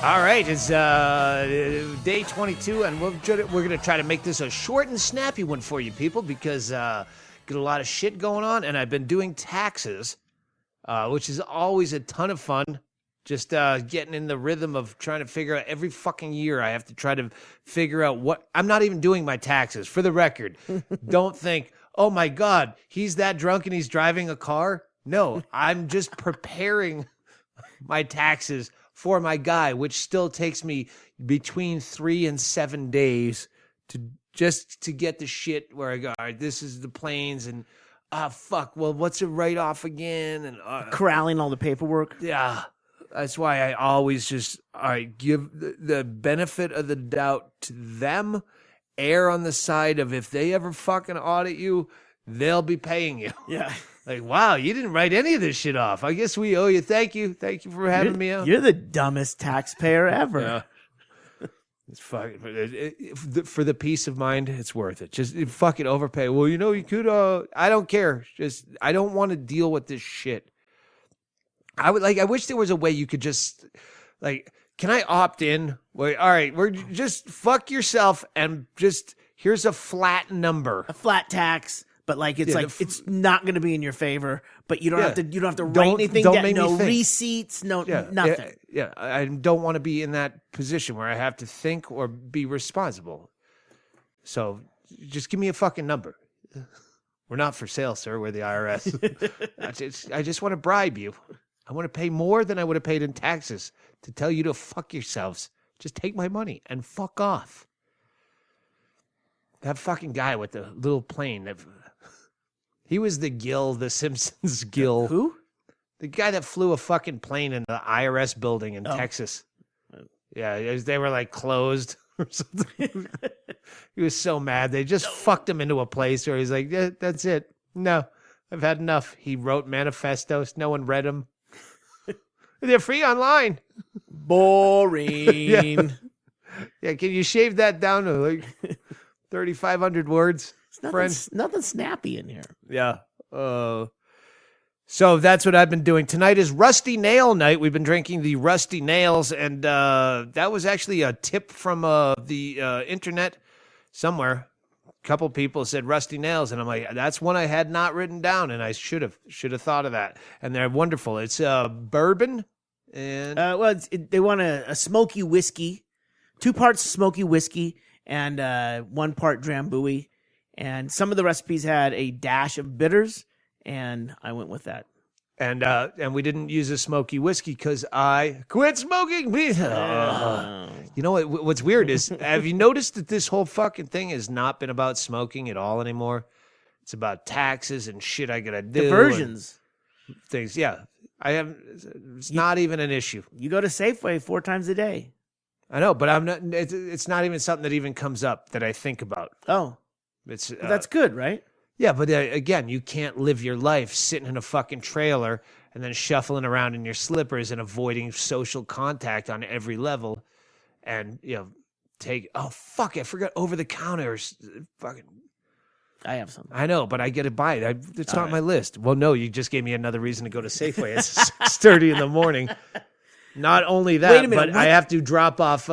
All right, it's day 22, and we're going to try to make this a short and snappy one for you people because got a lot of shit going on, and I've been doing taxes, which is always a ton of fun. Just getting in the rhythm of trying to figure out every fucking year I have to try to figure out what I'm not even doing my taxes. For the record, don't think, oh my God, he's that drunk and he's driving a car. No, I'm just preparing my taxes for my guy, which still takes me between 3 and 7 days to get the shit where I go, all right, this is the planes and fuck, well, what's a write-off again? And corralling all the paperwork. Yeah. That's why I always just give the benefit of the doubt to them, err on the side of if they ever fucking audit you, they'll be paying you. Yeah. Like, wow, you didn't write any of this shit off. I guess we owe you. Thank you. Thank you for having me out. You're the dumbest taxpayer ever. Yeah. It's fucking for the peace of mind, it's worth it. Just fucking overpay. Well, you could. I don't care. Just I don't want to deal with this shit. I wish there was a way you could just can I opt in? Wait, all right, we're just fuck yourself and just here's a flat number, a flat tax, but it's not going to be in your favor. But you don't have to write anything. No receipts, nothing. Yeah, I don't want to be in that position where I have to think or be responsible. So just give me a fucking number. We're not for sale, sir. We're the IRS. I just want to bribe you. I want to pay more than I would have paid in taxes to tell you to fuck yourselves. Just take my money and fuck off. That fucking guy with the little plane. He was the the Simpsons Gil. Who? The guy that flew a fucking plane in the IRS building in Texas. Yeah, they were closed or something. He was so mad. They just fucked him into a place where he's like, yeah, that's it. No, I've had enough. He wrote manifestos. No one read them. They're free online. Boring. Yeah, can you shave that down to 3,500 words? Nothing snappy in here. Yeah. So that's what I've been doing. Tonight is Rusty Nail night. We've been drinking the Rusty Nails, and that was actually a tip from the internet somewhere. A couple people said Rusty Nails, and I'm like, that's one I had not written down, and I should have thought of that. And they're wonderful. It's bourbon and they want a smoky whiskey, 2 parts smoky whiskey and 1 part Drambuie, and some of the recipes had a dash of bitters, and I went with that. And we didn't use a smoky whiskey because I quit smoking. You know what's weird is, have you noticed that this whole fucking thing has not been about smoking at all anymore? It's about taxes and shit I gotta do. Diversions. Things, yeah. It's not even an issue. You go to Safeway 4 times a day. I know, but I'm not. It's not even something that even comes up that I think about. Oh, that's good, right? Yeah, but again, you can't live your life sitting in a fucking trailer and then shuffling around in your slippers and avoiding social contact on every level. And, I forgot over the counters. Fucking. I have something. I know, but I get to buy it. It's not on my list. Well, no, you just gave me another reason to go to Safeway. It's 6:30 in the morning. Not only that, but I have to drop off.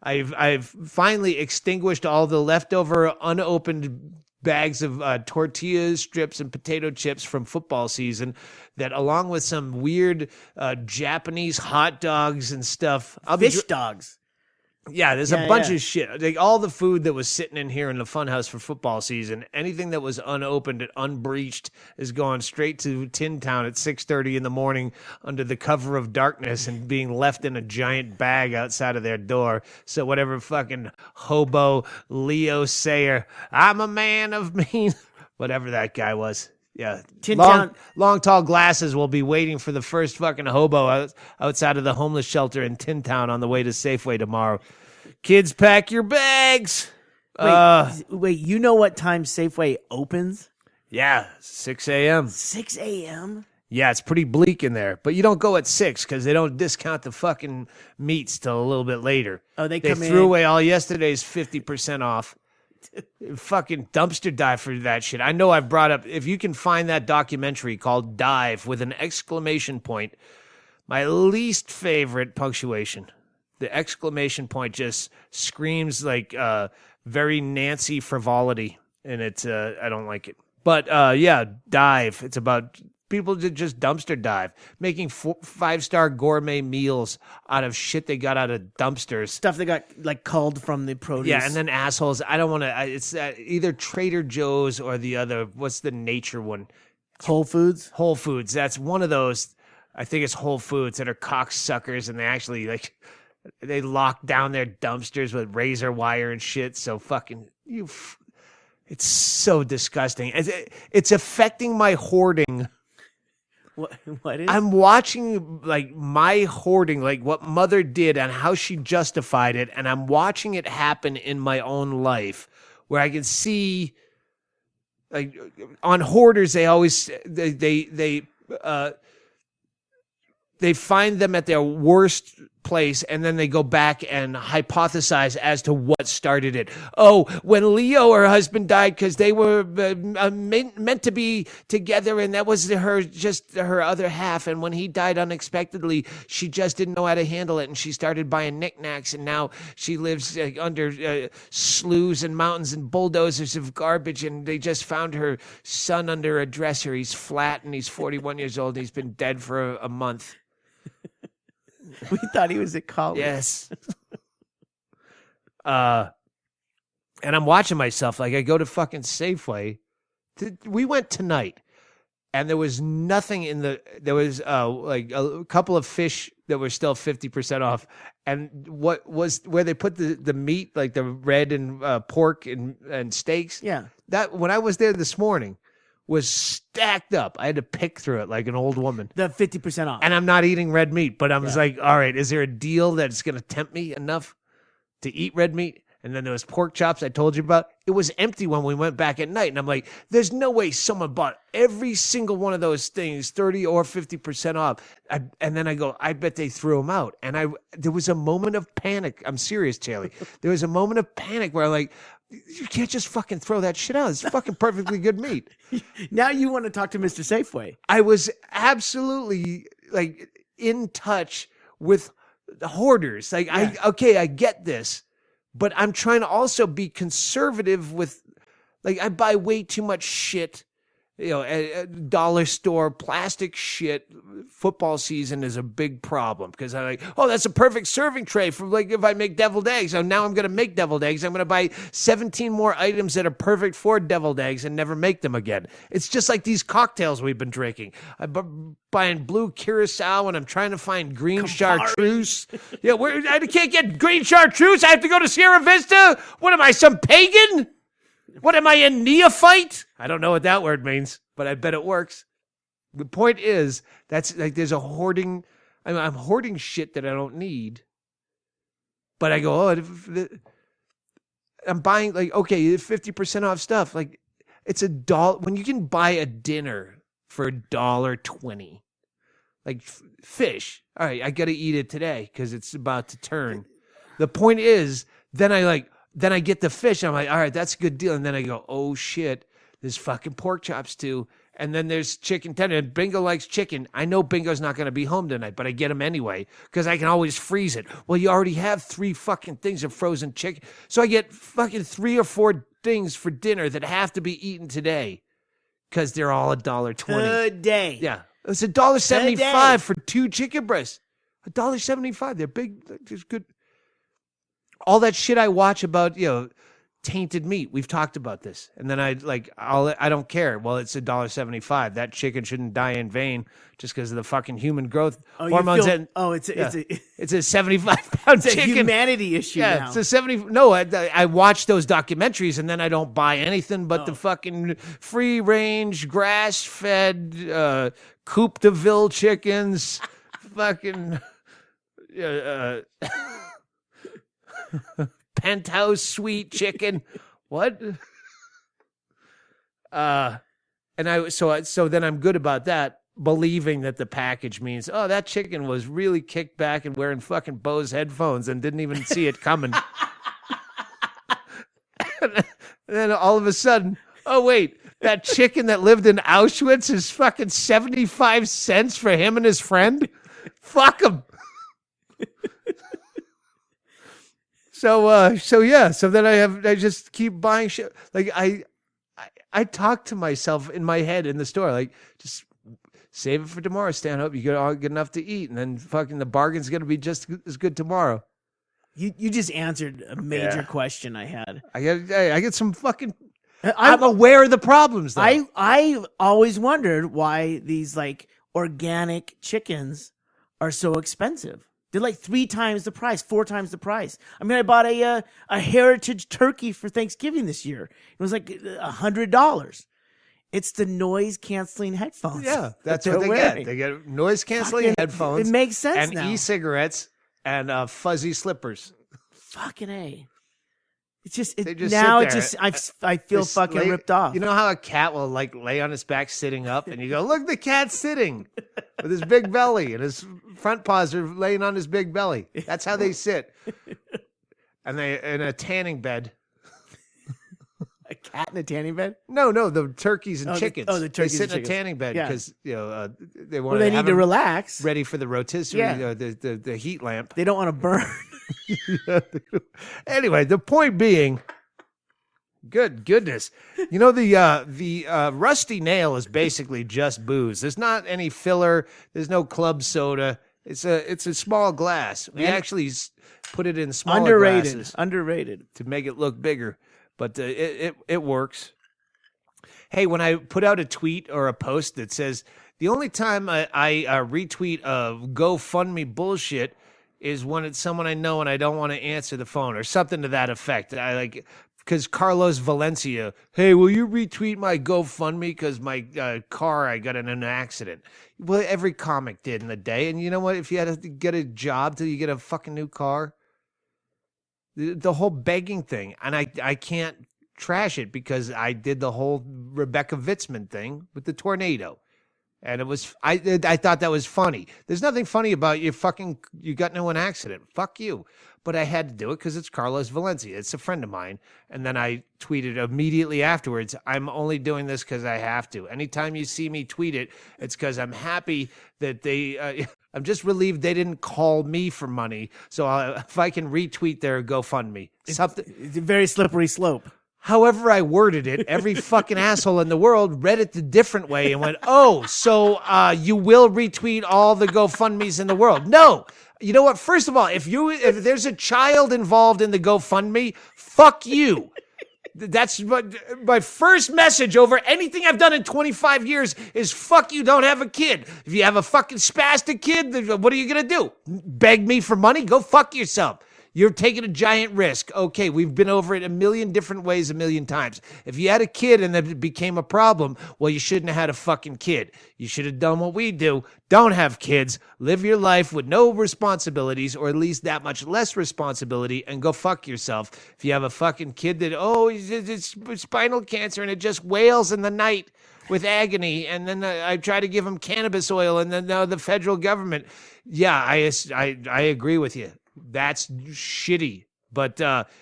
I've finally extinguished all the leftover unopened bags of tortillas, strips, and potato chips from football season that, along with some weird Japanese hot dogs and stuff. Fish dogs. Yeah, there's a bunch of shit. All the food that was sitting in here in the funhouse for football season, anything that was unopened and unbreached is going straight to Tin Town at 6:30 in the morning under the cover of darkness and being left in a giant bag outside of their door. So whatever fucking hobo Leo Sayer, I'm a man of means, whatever that guy was. Yeah, long tall glasses will be waiting for the first fucking hobo outside of the homeless shelter in Tin Town on the way to Safeway tomorrow. Kids, pack your bags. Wait, you know what time Safeway opens? Yeah, 6 a.m. 6 a.m.? Yeah, it's pretty bleak in there, but you don't go at 6 because they don't discount the fucking meats till a little bit later. Oh, they threw away all yesterday's 50% off. Fucking dumpster dive for that shit. I know I've brought up, if you can find that documentary called Dive with an exclamation point, my least favorite punctuation. The exclamation point just screams like very Nancy frivolity, and it's I don't like it. But yeah, dive. It's about people that just dumpster dive, making 5-star gourmet meals out of shit they got out of dumpsters. Stuff that got like culled from the produce. Yeah, and then assholes. I don't want to. It's either Trader Joe's or the other. What's the nature one? Whole Foods. Whole Foods. That's one of those. I think it's Whole Foods that are cocksuckers, and they actually like they lock down their dumpsters with razor wire and shit. So fucking you. It's so disgusting. It's affecting my hoarding. What is? I'm watching like my hoarding, like what mother did and how she justified it, and I'm watching it happen in my own life, where I can see, like on hoarders, they always they find them at their worst place, and then they go back and hypothesize as to what started it. Oh, when Leo, her husband, died because they were meant to be together, and that was her other half. And when he died unexpectedly, she just didn't know how to handle it, and she started buying knickknacks, and now she lives under sloughs and mountains and bulldozers of garbage, and they just found her son under a dresser. He's flat, and he's 41 years old, and he's been dead for a month. We thought he was at college. Yes. And I'm watching myself. Like I go to fucking Safeway. We went tonight, and there was nothing in there was like a couple of fish that were still 50% off. And what was where they put the meat, like the red and pork and steaks. Yeah. That when I was there this morning was stacked up. I had to pick through it like an old woman. The 50% off. And I'm not eating red meat, but I was like, all right, is there a deal that's going to tempt me enough to eat red meat? And then there was pork chops I told you about. It was empty when we went back at night. And I'm like, there's no way someone bought every single one of those things 30 or 50% off. And then I go, I bet they threw them out. And there was a moment of panic. I'm serious, Chaille. There was a moment of panic where I'm like, you can't just fucking throw that shit out. It's fucking perfectly good meat. Now you want to talk to Mr. Safeway. I was absolutely like in touch with the hoarders. Like, yeah. I get this, but I'm trying to also be conservative with, like, I buy way too much shit. You know, a dollar store plastic shit. Football season is a big problem because I'm like, oh, that's a perfect serving tray for like if I make deviled eggs. So now I'm going to make deviled eggs. I'm going to buy 17 more items that are perfect for deviled eggs and never make them again. It's just like these cocktails we've been drinking. I'm buying blue curacao and I'm trying to find green chartreuse. Yeah, I can't get green chartreuse. I have to go to Sierra Vista. What am I, some pagan? What am I, a neophyte? I don't know what that word means, but I bet it works. The point is, that's like there's a hoarding. I'm hoarding shit that I don't need. But I go, I'm buying like, okay, 50% off stuff. Like it's $1 when you can buy a dinner for $1.20. Like fish. All right, I got to eat it today because it's about to turn. The point is, then I get the fish. And I'm like, all right, that's a good deal. And then I go, oh shit, there's fucking pork chops too. And then there's chicken tender. And Bingo likes chicken. I know Bingo's not going to be home tonight, but I get him anyway because I can always freeze it. Well, you already have 3 fucking things of frozen chicken. So I get fucking 3 or 4 things for dinner that have to be eaten today because they're all $1.20. Today. Yeah. It's $1.75 for 2 chicken breasts. $1.75. They're big. They're good. All that shit I watch about, tainted meat. We've talked about this. And then I don't care. Well, it's $1.75. That chicken shouldn't die in vain just because of the fucking human growth hormones. It's a 75-pound chicken. It's a humanity issue now. It's a 70. No, I watch those documentaries and then I don't buy anything but the fucking free-range, grass-fed, Coupe de Ville chickens. Fucking... penthouse sweet chicken. What? And so then I'm good about that, believing that the package means, oh, that chicken was really kicked back and wearing fucking Bose headphones and didn't even see it coming. And then all of a sudden, oh wait, that chicken that lived in Auschwitz is fucking 75 cents for him and his friend? Fuck him. So then I just keep buying shit. Like I talk to myself in my head in the store, like, just save it for tomorrow, Stanhope. You get enough to eat, and then fucking the bargain's gonna be just as good tomorrow. You just answered a major question I had. I get some fucking. I'm aware of the problems, though. I always wondered why these like organic chickens are so expensive. They're like 3 times the price, 4 times the price. I mean, I bought a heritage turkey for Thanksgiving this year. It was like $100. It's the noise canceling headphones. Yeah, that's what they get. They get noise canceling headphones. It makes sense and now. E-cigarettes and fuzzy slippers. Fucking A. It's just, I feel fucking ripped off. You know how a cat will like lay on his back sitting up, and you go, look, the cat's sitting with his big belly, and his front paws are laying on his big belly. That's how they sit. And they in a tanning bed. A cat in a tanning bed? No, the turkeys and chickens. The turkeys they sit and in a tanning bed because they want. Well, they need to relax, ready for the rotisserie, the heat lamp. They don't want to burn. Anyway, the point being, goodness, the rusty nail is basically just booze. There's not any filler. There's no club soda. It's a small glass. We actually put it in smaller glasses. Underrated to make it look bigger, but it works. Hey, when I put out a tweet or a post that says the only time I retweet a GoFundMe bullshit is when it's someone I know and I don't want to answer the phone or something to that effect. I like, because Carlos Valencia, hey, will you retweet my GoFundMe because my car, I got in an accident. Well, every comic did in the day. And you know what? If you had to get a job till you get a fucking new car, the whole begging thing, and I can't trash it because I did the whole Rebecca Vitzman thing with the tornado. And it was, I thought that was funny. There's nothing funny about you got into an accident. Fuck you. But I had to do it because it's Carlos Valencia. It's a friend of mine. And then I tweeted immediately afterwards, I'm only doing this because I have to. Anytime you see me tweet it, it's because I'm happy that I'm just relieved they didn't call me for money. So if I can retweet their GoFundMe. It's a very slippery slope. However I worded it, every fucking asshole in the world read it the different way and went, oh, so you will retweet all the GoFundMes in the world. No. You know what? First of all, if there's a child involved in the GoFundMe, fuck you. That's my first message over anything I've done in 25 years is fuck you, don't have a kid. If you have a fucking spastic kid, what are you going to do? Beg me for money? Go fuck yourself. You're taking a giant risk. Okay, we've been over it a million different ways a million times. If you had a kid and it became a problem, well, you shouldn't have had a fucking kid. You should have done what we do. Don't have kids. Live your life with no responsibilities, or at least that much less responsibility, and go fuck yourself. If you have a fucking kid that, it's spinal cancer and it just wails in the night with agony, and then I try to give him cannabis oil, and then the federal government. Yeah, I agree with you. That's shitty. But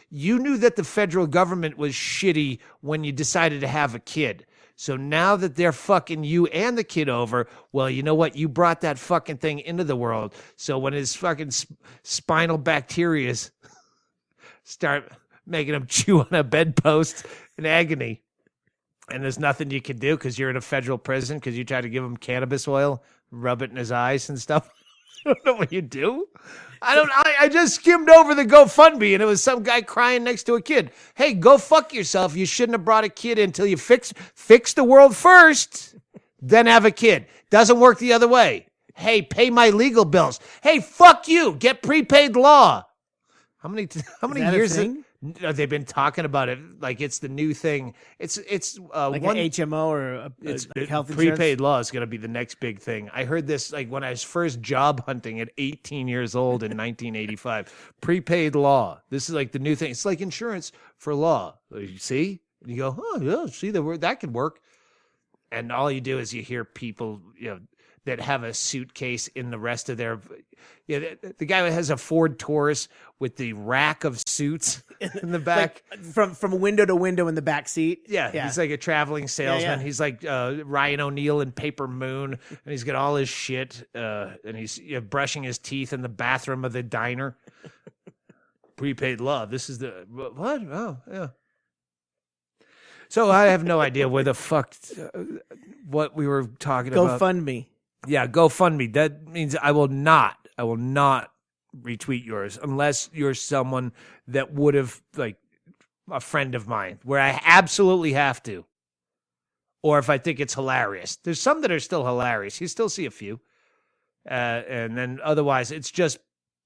you knew that the federal government was shitty when you decided to have a kid. So now that they're fucking you and the kid over, well, you know what? You brought that fucking thing into the world. So when his fucking spinal bacterias start making him chew on a bedpost in agony, and there's nothing you can do because you're in a federal prison because you try to give him cannabis oil, rub it in his eyes and stuff. I don't know what you do. I just skimmed over the GoFundMe and it was some guy crying next to a kid. Hey, go fuck yourself. You shouldn't have brought a kid in until you fix the world first, then have a kid. Doesn't work the other way. Hey, pay my legal bills. Hey, fuck you. Get prepaid law. How many years? They've been talking about it like it's the new thing. It's like an HMO or a health insurance. Prepaid law is going to be the next big thing. I heard this like when I was first job hunting at 18 years old in 1985. Prepaid law. This is like the new thing. It's like insurance for law. You see? And you go, oh yeah, see that could work. And all you do is you hear people, that have a suitcase in the rest of their. The guy that has a Ford Taurus with the rack of suits in the back, like from window to window in the back seat. Yeah, he's like a traveling salesman. Yeah. He's like Ryan O'Neal in Paper Moon, and he's got all his shit, and he's brushing his teeth in the bathroom of the diner. prepaid love. This is the what? Oh, yeah. So I have no idea where the fuck what we were talking about. GoFundMe. Yeah, GoFundMe. That means I will not retweet yours unless you're someone that would have, like, a friend of mine, where I absolutely have to. Or if I think it's hilarious. There's some that are still hilarious. You still see a few. And then otherwise, it's just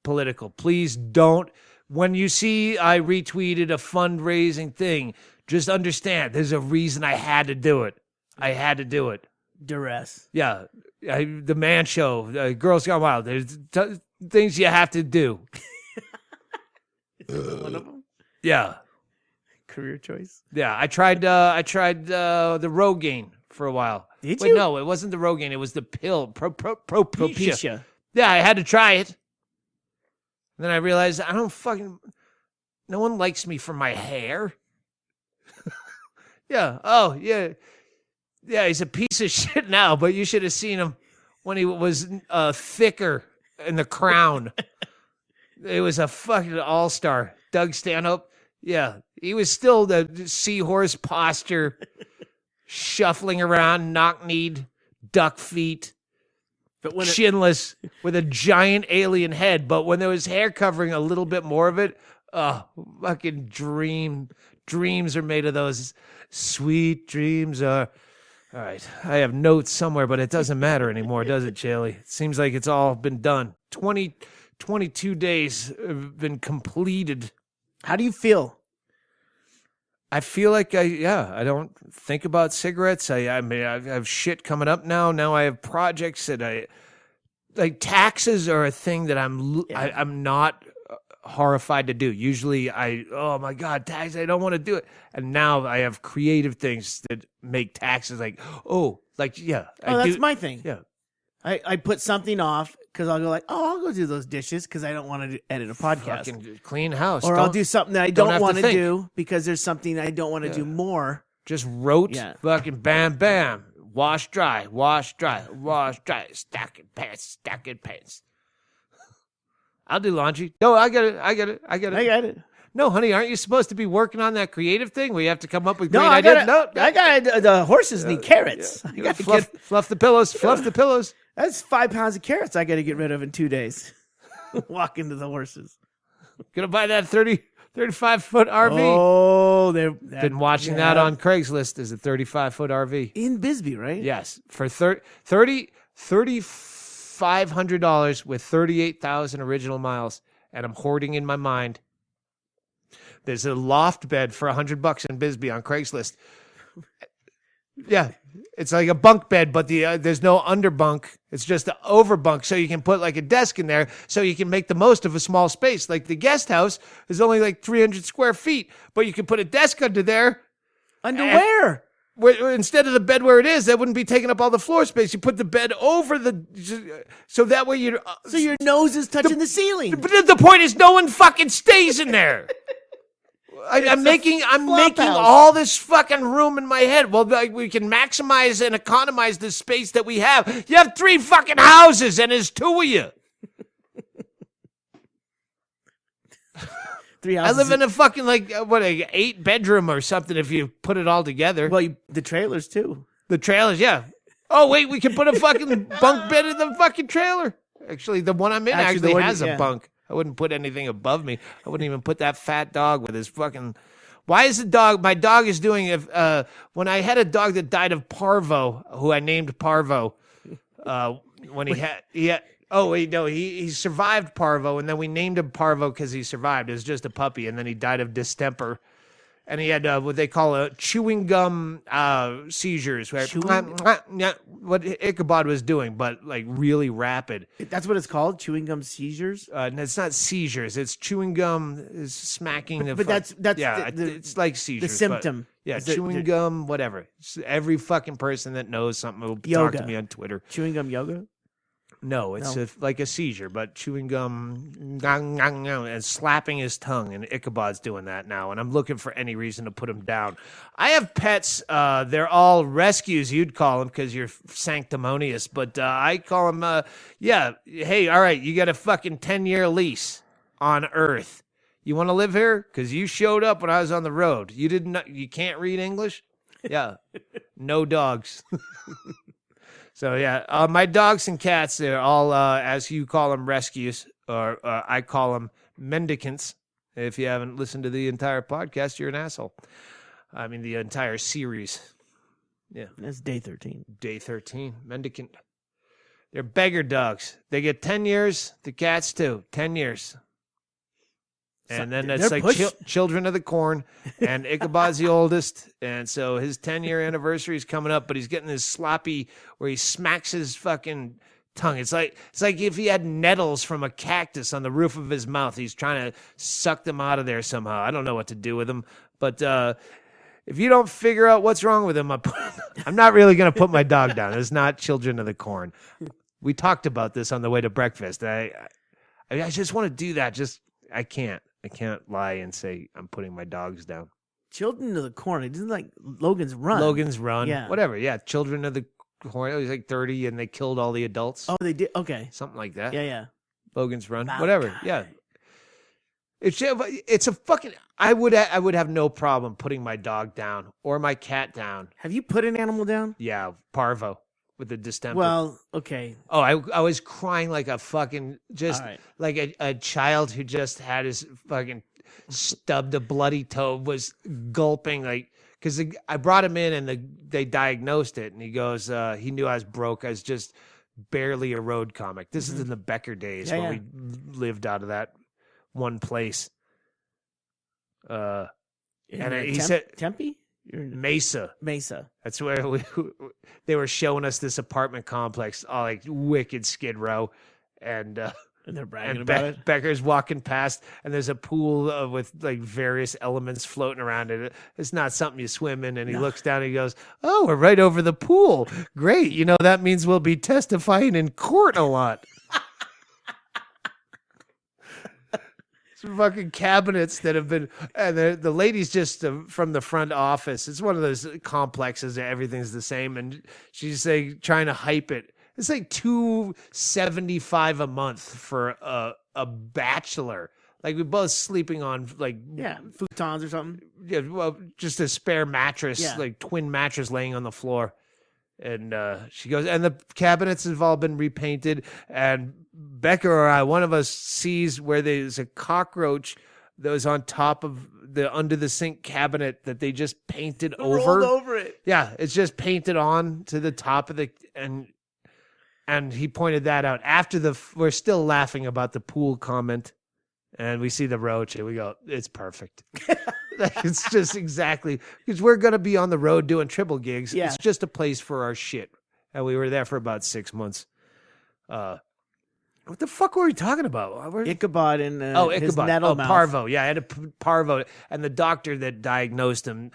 political. Please don't. When you see I retweeted a fundraising thing, just understand there's a reason I had to do it. I had to do it. Duress. Yeah. The Man Show, Girls Gone Wild. There's things you have to do. Is that one of them? Yeah. Career choice. Yeah. I tried the Rogaine for a while. Did Wait, you? no, it wasn't the Rogaine. It was the pill, Propecia. Propecia. Yeah, I had to try it. And then I realized no one likes me for my hair. Yeah. Oh, yeah. Yeah, he's a piece of shit now, but you should have seen him when he was thicker in the crown. It was a fucking all-star. Doug Stanhope. Yeah, he was still the seahorse posture, shuffling around, knock-kneed, duck feet, But when chinless, with a giant alien head. But when there was hair covering a little bit more of it, fucking dreams are made of those. Sweet dreams are... All right, I have notes somewhere, but it doesn't matter anymore, does it, Chaille? It seems like it's all been done. 22 days have been completed. How do you feel? I feel like I don't think about cigarettes. I mean, I have shit coming up now. Now I have projects that like taxes are a thing that I'm not horrified to do. Usually oh my God, tax, I don't want to do it. And now I have creative things that make taxes That's my thing. Yeah. I put something off because I'll go I'll go do those dishes because I don't want to edit a podcast. Fucking clean house. Or I'll do something that I don't want to think. do because there's something I don't want to do more. Just wrote, fucking bam, bam. Wash, dry, wash, dry, wash, dry. Stack in pants. I'll do laundry. No, I get it. No, honey, aren't you supposed to be working on that creative thing where you have to come up with great ideas? The horses need carrots. Yeah. I got to fluff the pillows. Fluff the pillows. That's 5 pounds of carrots I got to get rid of in 2 days. Walk into the horses. Gonna buy that 35-foot RV. Oh, been watching that on Craigslist. There's a 35-foot RV in Bisbee, right? Yes, for $3,500 with 38,000 original miles, and I'm hoarding in my mind. There's a loft bed for $100 in Bisbee on Craigslist. Yeah, it's like a bunk bed, but there's no underbunk. It's just the overbunk, so you can put like a desk in there, so you can make the most of a small space. Like the guest house is only like 300 square feet, but you can put a desk under there. Under where? Instead of the bed where it is, that wouldn't be taking up all the floor space. You put the bed over so that way so your nose is touching the ceiling. But the point is, no one fucking stays in there. I'm making all this fucking room in my head. Well, we can maximize and economize the space that we have. You have 3 fucking houses, and there's 2 of you. 3 houses. I live in a fucking 8-bedroom or something if you put it all together. Well, the trailers too. The trailers, yeah. Oh wait, we can put a fucking bunk bed in the fucking trailer. Actually, the one I'm in actually has a bunk. I wouldn't put anything above me. I wouldn't even put that fat dog with his fucking... Why is the dog... My dog is doing... when I had a dog that died of parvo, who I named Parvo, when he had... Oh, wait, no, he survived parvo, and then we named him Parvo because he survived. It was just a puppy, and then he died of distemper. And he had what they call chewing gum seizures. Where what Ichabod was doing, but like really rapid. That's what it's called, chewing gum seizures? And it's not seizures. It's chewing gum is smacking. But that's it's like seizures. The symptom. Yeah, chewing gum, whatever. Every fucking person that knows something will talk to me on Twitter. Chewing gum yoga? No, it's like a seizure, but chewing gum and slapping his tongue, and Ichabod's doing that now, and I'm looking for any reason to put him down. I have pets. They're all rescues, you'd call them, because you're sanctimonious, but I call them, hey, all right, you got a fucking 10-year lease on Earth. You want to live here? Because you showed up when I was on the road. You can't read English? Yeah. No dogs. So, yeah, my dogs and cats, they're all, as you call them, rescues, or I call them mendicants. If you haven't listened to the entire podcast, you're an asshole. I mean, the entire series. Yeah. That's day 13. Day 13, mendicant. They're beggar dogs. They get 10 years. The cats, too. 10 years. And then it's like Children of the Corn, and Ichabod's the oldest, and so his 10-year anniversary is coming up, but he's getting this sloppy where he smacks his fucking tongue. It's like if he had nettles from a cactus on the roof of his mouth. He's trying to suck them out of there somehow. I don't know what to do with him, but if you don't figure out what's wrong with him, I'm not really going to put my dog down. It's not Children of the Corn. We talked about this on the way to breakfast. I just want to do that. I can't. I can't lie and say I'm putting my dogs down. Children of the Corn. It isn't like Logan's Run. Logan's Run. Yeah. Whatever. Yeah. Children of the Corn. It was like 30 and they killed all the adults. Oh, they did? Okay. Something like that. Yeah. Logan's Run. Wow, Whatever. God. Yeah. It's a fucking... I would have no problem putting my dog down or my cat down. Have you put an animal down? Yeah. Parvo. With the distemper. Well, okay. Oh, I was crying like a fucking like a child who just had his fucking stubbed a bloody toe, was gulping like, because I brought him in and they diagnosed it, and he goes, he knew I was broke. I was just barely a road comic. This is in the Becker days when we lived out of that one place. And he said Tempe. Mesa. That's where they were showing us this apartment complex, all like wicked Skid Row, and they're bragging about it. Becker's walking past, and there's a pool with like various elements floating around it. It's not something you swim in. And he looks down and he goes, "Oh, we're right over the pool. Great. That means we'll be testifying in court a lot." Fucking cabinets that have been, and the lady's just from the front office. It's one of those complexes that everything's the same, and she's like trying to hype it. It's like $275 a month for a bachelor. Like we're both sleeping on futons or something. Yeah, well, just a spare mattress, like twin mattress laying on the floor. And she goes, and the cabinets have all been repainted. And Becker or I, one of us sees where there's a cockroach that was on top of the under the sink cabinet that they just painted rolled over it. Yeah, it's just painted on to the top of the and he pointed that out after we're still laughing about the pool comment, and we see the roach and we go, it's perfect. It's just exactly, because we're going to be on the road doing triple gigs. Yeah. It's just a place for our shit. And we were there for about 6 months. What the fuck were we talking about? Ichabod and his Ichabod. nettle mouth. Parvo. Yeah, I had a parvo. And the doctor that diagnosed him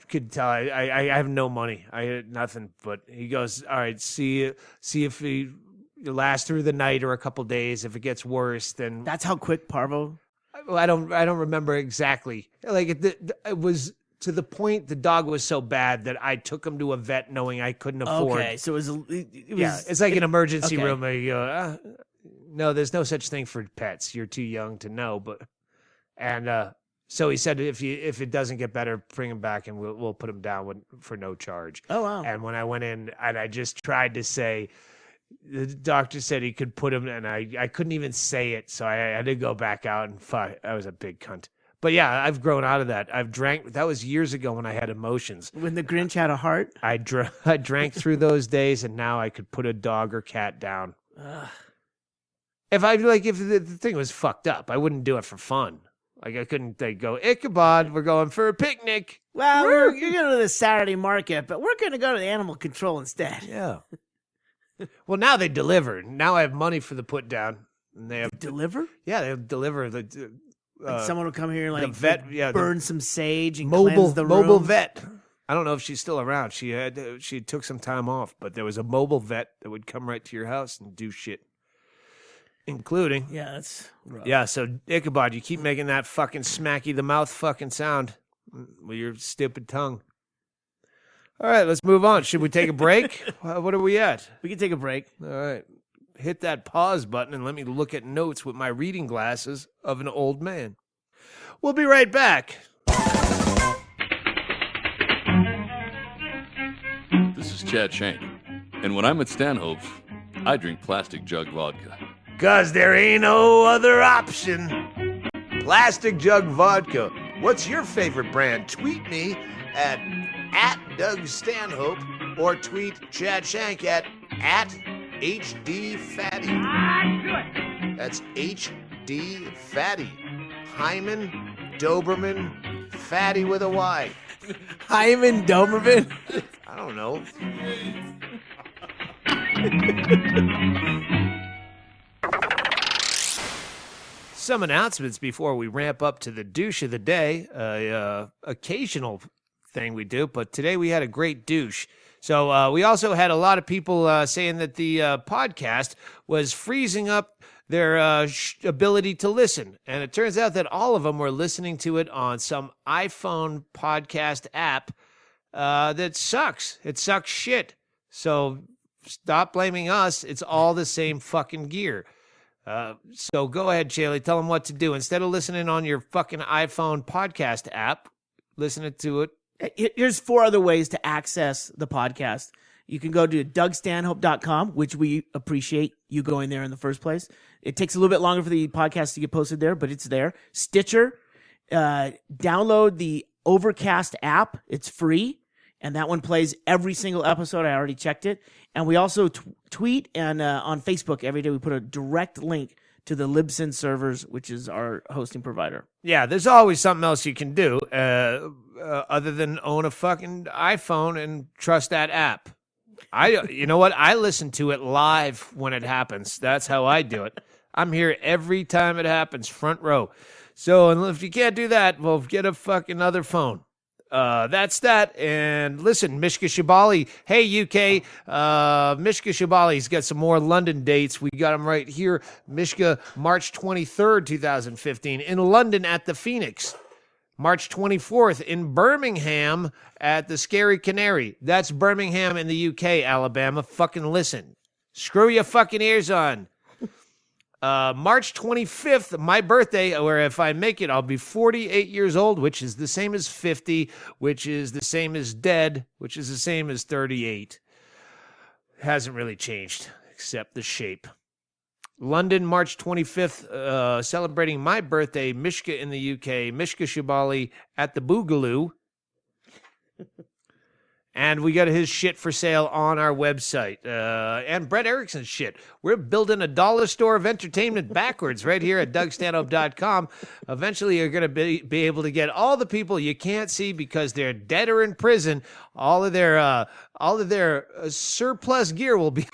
could tell I have no money. I had nothing. But he goes, all right, see if he lasts through the night or a couple days. If it gets worse, then... That's how quick parvo... I don't remember exactly. Like it was to the point the dog was so bad that I took him to a vet knowing I couldn't afford. Okay, so it was it's like an emergency room where you go, no, there's no such thing for pets. You're too young to know. So he said if it doesn't get better, bring him back and we'll put him down for no charge. Oh wow! And when I went in and I just tried to say. The doctor said he could put him, and I couldn't even say it, so I had to go back out and fuck. I was a big cunt. But yeah, I've grown out of that. I've drank. That was years ago when I had emotions. When the Grinch had a heart? I drank through those days, and now I could put a dog or cat down. If the thing was fucked up, I wouldn't do it for fun. Like I couldn't go, Ichabod, we're going for a picnic. Well, you're going to the Saturday market, but we're going to go to the animal control instead. Yeah. Well, now they deliver. Now I have money for the put down. And they have deliver? Yeah, they deliver. Like someone will come here and the vet, burn some sage and cleanse the room. Mobile vet. I don't know if she's still around. She took some time off, but there was a mobile vet that would come right to your house and do shit, including. Yeah, that's rough. Yeah, so Ichabod, you keep making that fucking smacky the mouth fucking sound with your stupid tongue. All right, let's move on. Should we take a break? What are we at? We can take a break. All right. Hit that pause button and let me look at notes with my reading glasses of an old man. We'll be right back. This is Chad Shank, and when I'm at Stanhope's, I drink plastic jug vodka. 'Cause there ain't no other option. Plastic Jug Vodka. What's your favorite brand? Tweet me at Doug Stanhope or tweet Chad Shank at HD Fatty. That's HD Fatty. Hyman Doberman Fatty with a Y. Hyman Doberman? I don't know. Some announcements before we ramp up to the douche of the day. Occasional thing we do, but today we had a great douche. So we also had a lot of people saying that the podcast was freezing up their ability to listen. And it turns out that all of them were listening to it on some iPhone podcast app that sucks. It sucks shit. So stop blaming us. It's all the same fucking gear. So go ahead, Chaille. Tell them what to do. Instead of listening on your fucking iPhone podcast app, listen to it. Here's 4 other ways to access the podcast. You can go to DougStanhope.com, which we appreciate you going there in the first place. It takes a little bit longer for the podcast to get posted there, but it's there. Stitcher, download the Overcast app. It's free, and that one plays every single episode. I already checked it. And we also tweet, and on Facebook every day we put a direct link to the Libsyn servers, which is our hosting provider. Yeah, there's always something else you can do other than own a fucking iPhone and trust that app. You know what? I listen to it live when it happens. That's how I do it. I'm here every time it happens, front row. So if you can't do that, well, get a fucking other phone. That's that. And listen, Mishka Shabali. Hey, UK. Mishka Shabali's got some more London dates. We got them right here. Mishka, March 23rd, 2015, in London at the Phoenix. March 24th in Birmingham at the Scary Canary. That's Birmingham in the UK, Alabama. Fucking listen. Screw your fucking ears on. March 25th, my birthday, where if I make it, I'll be 48 years old, which is the same as 50, which is the same as dead, which is the same as 38. Hasn't really changed, except the shape. London, March 25th, celebrating my birthday, Mishka in the UK, Mishka Shabali at the Boogaloo. And we got his shit for sale on our website. And Brett Erickson's shit. We're building a dollar store of entertainment backwards right here at DougStanhope.com. Eventually, you're going to be able to get all the people you can't see because they're dead or in prison. All of their surplus gear will be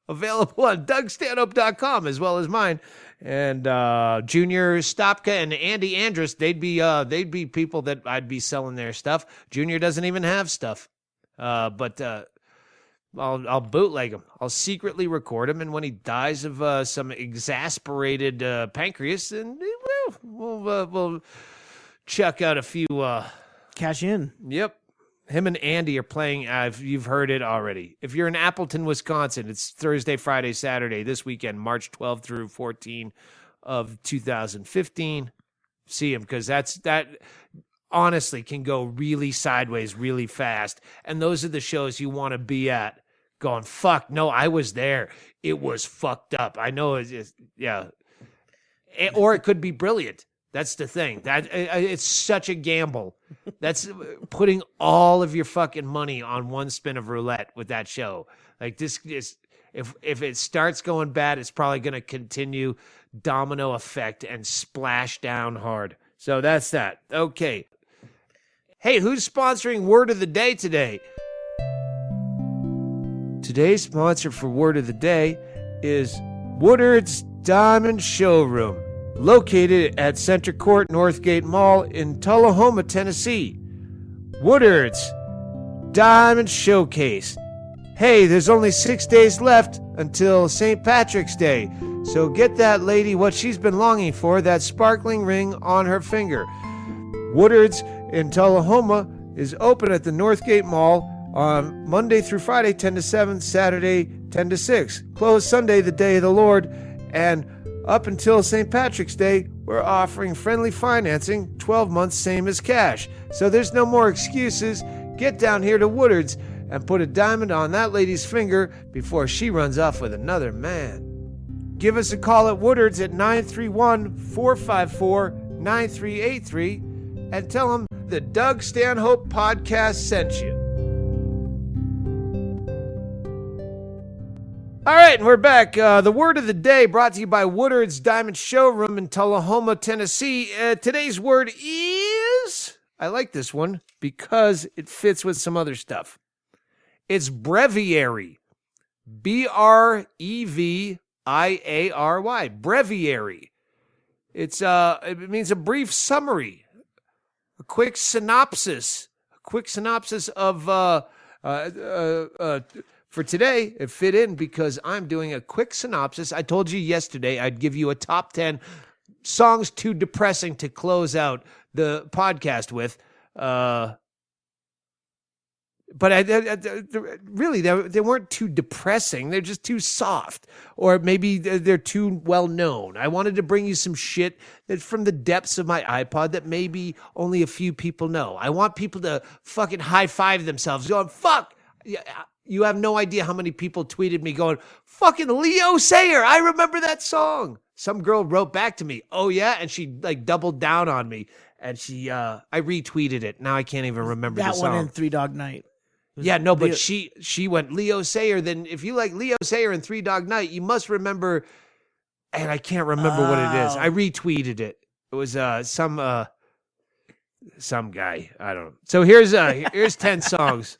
available on DougStanhope.com as well as mine. And Junior Stopka and Andy Andrus, they'd be people that I'd be selling their stuff. Junior doesn't even have stuff. But I'll bootleg him. I'll secretly record him, and when he dies of some exasperated pancreas, then we'll chuck out a few. Cash in. Yep. Him and Andy are playing. You've heard it already. If you're in Appleton, Wisconsin, it's Thursday, Friday, Saturday this weekend, March 12 through 14 of 2015. See him because that honestly can go really sideways really fast. And those are the shows you want to be at going, fuck, no, I was there. It was fucked up. I know it's just, yeah. Or it could be brilliant. That's the thing. That it's such a gamble. That's putting all of your fucking money on one spin of roulette with that show. Like this is, if it starts going bad, it's probably going to continue domino effect and splash down hard. So that's that. Okay. Hey, who's sponsoring Word of the Day today? Today's sponsor for Word of the Day is Woodard's Diamond Showroom, located at Center Court Northgate Mall in Tullahoma, Tennessee. Woodard's Diamond Showcase. Hey, there's only 6 days left until St. Patrick's Day, so get that lady what she's been longing for, that sparkling ring on her finger. Woodard's in Tullahoma is open at the Northgate Mall on Monday through Friday, 10 to 7, Saturday, 10 to 6. Closed Sunday, the day of the Lord, and up until St. Patrick's Day, we're offering friendly financing, 12 months, same as cash. So there's no more excuses. Get down here to Woodard's and put a diamond on that lady's finger before she runs off with another man. Give us a call at Woodard's at 931-454-9383 and tell them the Doug Stanhope podcast sent you. All right, and we're back. The word of the day brought to you by Woodard's Diamond Showroom in Tullahoma, Tennessee. Today's word is, I like this one because it fits with some other stuff. It's breviary. B-R-E-V-I-A-R-Y. Breviary. It means a brief summary, a quick synopsis. Of for today, it fit in because I'm doing a quick synopsis. I told you yesterday I'd give you a top 10 songs too depressing to close out the podcast with. But really, they weren't too depressing. They're just too soft. Or maybe they're too well known. I wanted to bring you some shit that's from the depths of my iPod that maybe only a few people know. I want people to fucking high five themselves going, fuck. You have no idea how many people tweeted me going, fucking Leo Sayer, I remember that song. Some girl wrote back to me, oh yeah? And she like doubled down on me. And I retweeted it. Now I can't even remember the song. That one in Three Dog Night. Yeah, no, but she went Leo Sayer. Then if you like Leo Sayer and Three Dog Night, you must remember, and I can't remember what it is. I retweeted it. It was some guy. I don't know. So here's 10 songs.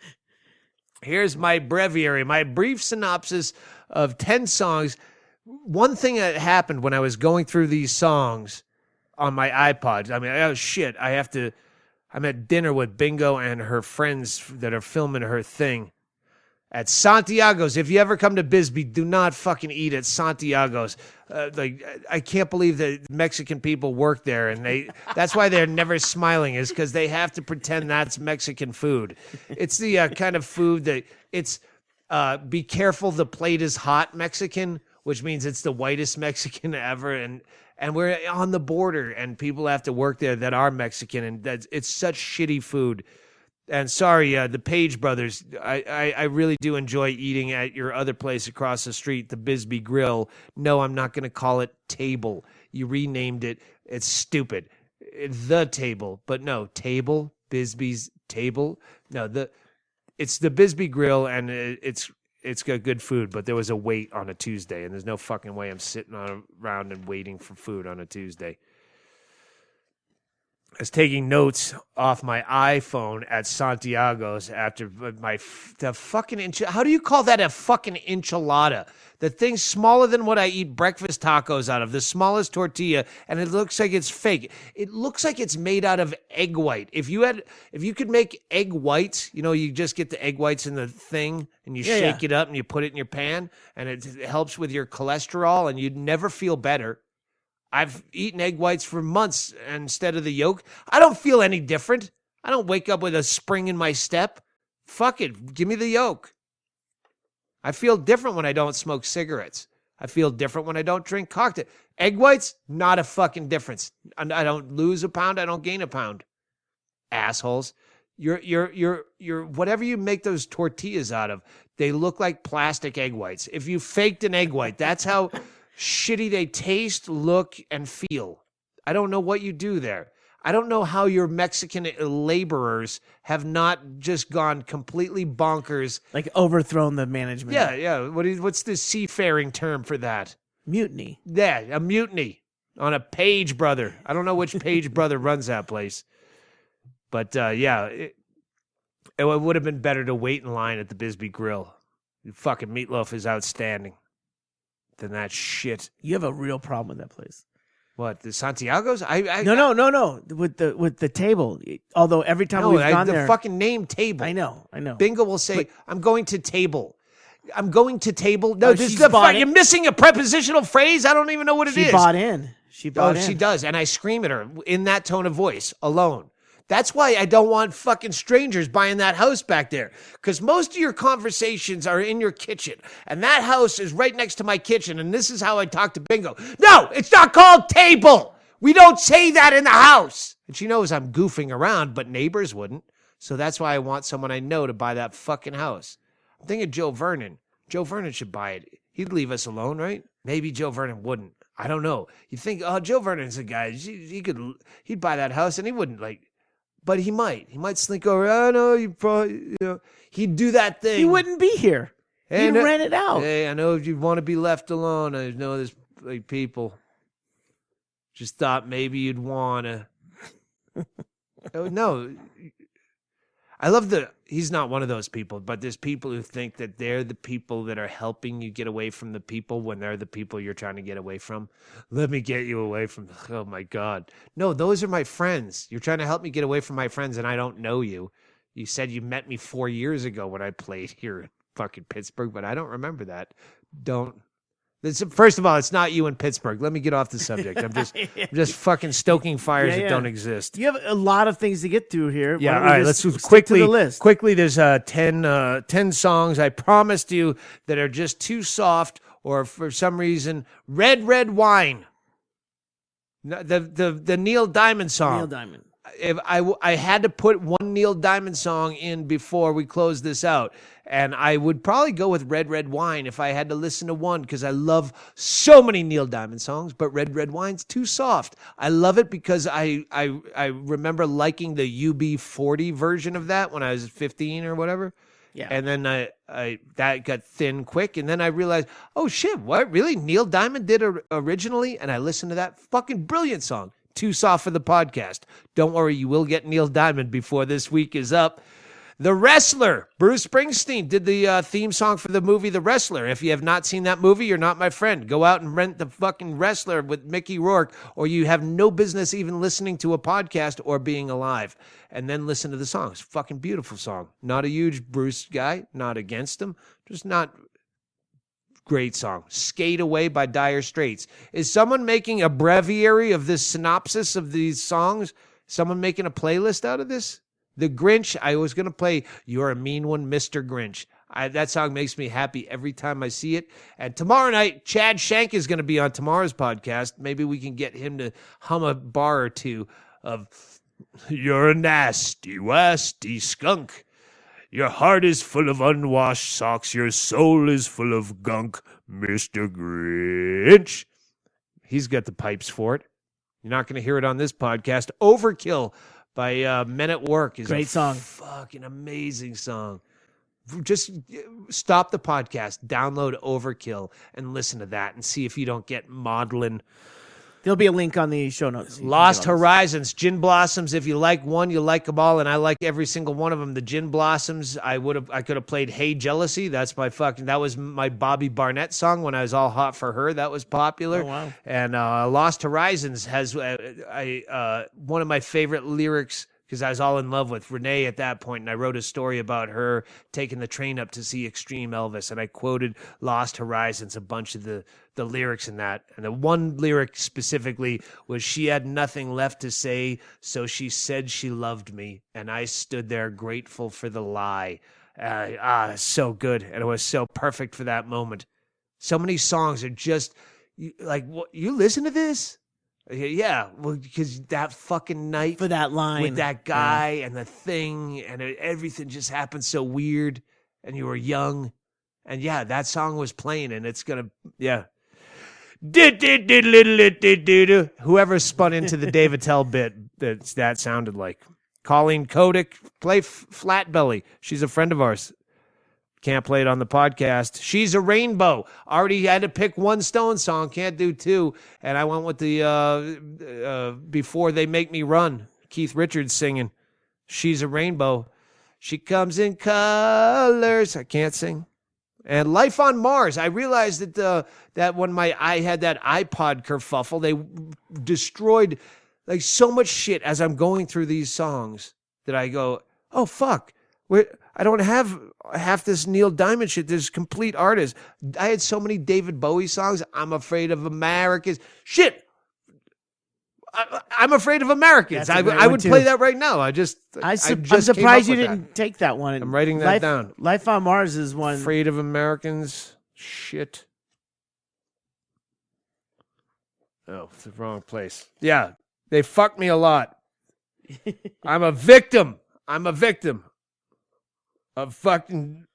Here's my breviary, my brief synopsis of 10 songs. One thing that happened when I was going through these songs on my iPod, I mean, oh shit, I'm at dinner with Bingo and her friends that are filming her thing at Santiago's. If you ever come to Bisbee, do not fucking eat at Santiago's. I can't believe that Mexican people work there, and that's why they're never smiling, is because they have to pretend that's Mexican food. It's the kind of food that it's be careful, the plate is hot Mexican, which means it's the whitest Mexican ever, and we're on the border, and people have to work there that are Mexican, and it's such shitty food. And sorry, the Page brothers, I really do enjoy eating at your other place across the street, the Bisbee Grill. No, I'm not going to call it Table. You renamed it. It's stupid. The Table. But no, Table, Bisbee's Table. No, it's the Bisbee Grill, and it's got good food, but there was a wait on a Tuesday, and there's no fucking way I'm sitting around and waiting for food on a Tuesday. I was taking notes off my iPhone at Santiago's after the fucking how do you call that a fucking enchilada? The thing's smaller than what I eat breakfast tacos out of, the smallest tortilla, and it looks like it's fake. It looks like it's made out of egg white. If you could make egg whites, you just get the egg whites in the thing and you shake it up and you put it in your pan, and it helps with your cholesterol, and you'd never feel better. I've eaten egg whites for months instead of the yolk. I don't feel any different. I don't wake up with a spring in my step. Fuck it. Give me the yolk. I feel different when I don't smoke cigarettes. I feel different when I don't drink cocktail. Egg whites, not a fucking difference. I don't lose a pound. I don't gain a pound. Assholes. You're whatever you make those tortillas out of, they look like plastic egg whites. If you faked an egg white, that's how shitty they taste, look, and feel. I don't know what you do there. I don't know how your Mexican laborers have not just gone completely bonkers. Like overthrown the management. Yeah. What's the seafaring term for that? Mutiny. Yeah, a mutiny on a Page brother. I don't know which Page brother runs that place. But it would have been better to wait in line at the Bisbee Grill. The fucking meatloaf is outstanding. Than that shit. You have a real problem with that place. What, the Santiago's? No. With the table. Although every time we've gone there, the fucking name Table. I know. Bingo will say, "I'm going to Table." I'm going to Table. No, you're missing a prepositional phrase. I don't even know what it is. She bought in. She does, and I scream at her in that tone of voice alone. That's why I don't want fucking strangers buying that house back there. Because most of your conversations are in your kitchen. And that house is right next to my kitchen. And this is how I talk to Bingo. No, it's not called Table. We don't say that in the house. And she knows I'm goofing around, but neighbors wouldn't. So that's why I want someone I know to buy that fucking house. I'm thinking Joe Vernon. Joe Vernon should buy it. He'd leave us alone, right? Maybe Joe Vernon wouldn't. I don't know. You think, oh, Joe Vernon's a guy. He'd buy that house and he wouldn't but he might. He might slink over. I know you probably, he'd do that thing. He wouldn't be here. He'd rent it out. Hey, I know you want to be left alone. I know there's people. Just thought maybe you'd want to. Oh, no. I love he's not one of those people, but there's people who think that they're the people that are helping you get away from the people when they're the people you're trying to get away from. Let me get you away from, oh my God. No, those are my friends. You're trying to help me get away from my friends and I don't know you. You said you met me 4 years ago when I played here in fucking Pittsburgh, but I don't remember that. First of all, it's not you in Pittsburgh. Let me get off the subject. I'm just fucking stoking fires that don't exist. You have a lot of things to get through here. Yeah, all right, let's quickly to the list. Quickly, there's 10 songs I promised you that are just too soft or for some reason, Red Wine. The Neil Diamond song. Neil Diamond. If I had to put one Neil Diamond song in before we close this out, and I would probably go with Red Wine if I had to listen to one, because I love so many Neil Diamond songs, but Red Wine's too soft. I love it because I remember liking the UB40 version of that when I was 15 or whatever. Yeah. And then I that got thin quick, and then I realized, oh shit, what, really? Neil Diamond did it originally? And I listened to that fucking brilliant song. Too soft for the podcast. Don't worry, you will get Neil Diamond before this week is up. The Wrestler. Bruce Springsteen did the theme song for the movie The Wrestler. If you have not seen that movie, you're not my friend. Go out and rent The fucking Wrestler with Mickey Rourke, or you have no business even listening to a podcast or being alive. And then listen to the song. It's a fucking beautiful song. Not a huge Bruce guy. Not against him. Just not... Great song. Skate Away by Dire Straits. Is someone making a breviary of this synopsis of these songs? Someone making a playlist out of this? The Grinch. I was going to play You're a Mean One, Mr. Grinch. That song makes me happy every time I see it. And tomorrow night, Chad Shank is going to be on tomorrow's podcast. Maybe we can get him to hum a bar or two of You're a nasty, wasty skunk. Your heart is full of unwashed socks. Your soul is full of gunk, Mr. Grinch. He's got the pipes for it. You're not going to hear it on this podcast. Overkill by Men at Work is great song. Fucking amazing song. Just stop the podcast, download Overkill, and listen to that and see if you don't get maudlin. There'll be a link on the show notes. Lost Horizons, Gin Blossoms. If you like one, you like them all, and I like every single one of them. The Gin Blossoms, I could have played Hey Jealousy. That was my Bobby Barnett song when I was all hot for her. That was popular. Oh, wow. And Lost Horizons has one of my favorite lyrics, because I was all in love with Renee at that point, and I wrote a story about her taking the train up to see Extreme Elvis, and I quoted Lost Horizons, a bunch of the lyrics in that. And the one lyric specifically was, she had nothing left to say, so she said she loved me, and I stood there grateful for the lie. So good, and it was so perfect for that moment. So many songs are just, like, what, you listen to this? Yeah, well, because that fucking night for that line with that guy and the thing and everything just happened so weird, and you were young, and yeah, that song was playing, and it's gonna whoever spun into the Dave Attell bit that sounded like. Colleen Kodak, play Flat Belly. She's a friend of ours. Can't play it on the podcast. She's a Rainbow. Already had to pick one Stone song. Can't do two. And I went with the Before They Make Me Run. Keith Richards singing. She's a Rainbow. She comes in colors. I can't sing. And Life on Mars. I realized that when I had that iPod kerfuffle, they destroyed like so much shit as I'm going through these songs that I go, oh, fuck. I don't have half this Neil Diamond shit. There's complete artists. I had so many David Bowie songs. I'm Afraid of Americans. Shit. I'm Afraid of Americans. I would play that right now. I'm surprised you didn't take that one. I'm writing that down. Life on Mars is one. Afraid of Americans. Shit. Oh, it's the wrong place. Yeah, they fucked me a lot. I'm a victim. Of fucking.